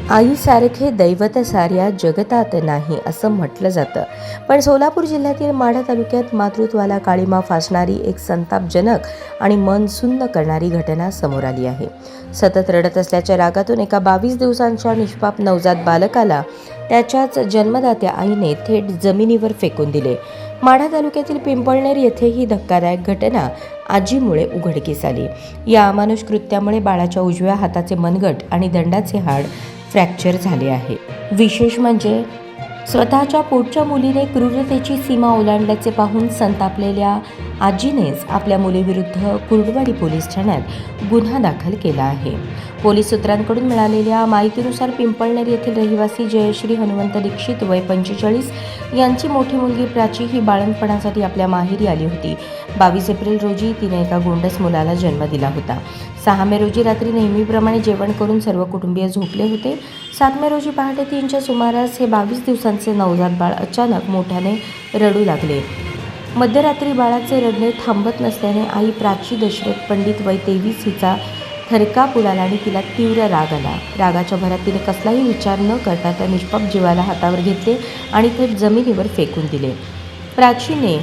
आईसारखे दैवत साऱ्या जगतात नाही असं म्हटलं जातं, पण सोलापूर जिल्ह्यातील माढा तालुक्यात मातृत्वाला काळीमा फासणारी एक संतापजनक आणि मन सुन्न करणारी घटना समोर आली आहे. सतत रडत असल्याच्या रागातून एका 22 दिवसांच्या निष्पाप नवजात बालकाला त्याच्याच जन्मदात्या आईने थेट जमिनीवर फेकून दिले. माढा तालुक्यातील पिंपळनेर येथे ही धक्कादायक घटना आजीमुळे उघडकीस आली. या अमानुष कृत्यामुळे बाळाच्या उजव्या हाताचे मनगट आणि दंडाचे हाड फ्रॅक्चर झाले आहे. विशेष म्हणजे स्वतःच्या पोटच्या मुलीने क्रूरतेची सीमा ओलांडल्याचे पाहून संतापलेल्या आजीनेच आपल्या मुलीविरुद्ध कुर्डवाडी पोलीस ठाण्यात गुन्हा दाखल केला आहे. पोलीस सूत्रांकडून मिळालेल्या माहितीनुसार पिंपळनेर येथील रहिवासी जयश्री हनुमंत दीक्षित वय 45 यांची मोठी मुलगी प्राची ही बाळंतपणासाठी आपल्या माहेरी आली होती. 22 एप्रिल रोजी तिने एका गोंडस मुलाला जन्म दिला होता. 6 मे रोजी रात्री नेहमीप्रमाणे जेवण करून सर्व कुटुंबीय झोपले होते. 7 मे रोजी पहाटे 3च्या सुमारास हे 22 दिवसांचे नवजात बाळ अचानक मोठ्याने रडू लागले. मध्यरात्री बाळाचे रडणे थांबत नसल्याने आई प्राची दशरथ पंडित वय 23 हिचा थरकाप उडाला आणि तिला तीव्र राग आला. रागाच्या भरात तिने कसलाही विचार न करता त्या निष्पाप जीवाला हातावर घेतले आणि थेट जमिनीवर फेकून दिले. प्राचीने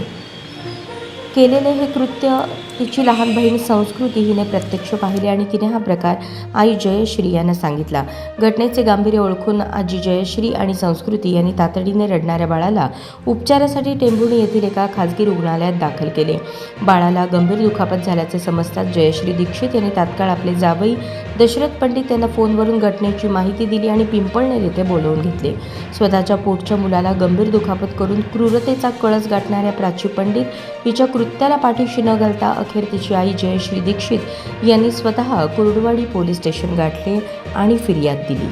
केलेले हे कृत्य तिची लहान बहीण संस्कृती हिने प्रत्यक्ष पाहिले आणि तिने हा प्रकार आई जयश्री यांना सांगितला. घटनेचे गांभीर्य ओळखून आजी जयश्री आणि संस्कृती यांनी तातडीने रडणाऱ्या बाळाला उपचारासाठी टेंभुर्णी येथील एका खाजगी रुग्णालयात दाखल केले. बाळाला गंभीर दुखापत झाल्याचे समजताच जयश्री दीक्षित यांनी तात्काळ आपले जावई दशरथ पंडित यांना फोनवरून घटनेची माहिती दिली आणि पिंपळनेर येथे बोलवून घेतले. स्वतःच्या पोटच्या मुलाला गंभीर दुखापत करून क्रूरतेचा कळस गाठणाऱ्या प्राची पंडित हिच्या कृत्याला पाठीशी न घालता अखेर तिची आई जयश्री दीक्षित यांनी स्वतः कुर्डवाडी पोलीस स्टेशन गाठले आणि फिर्याद दिली.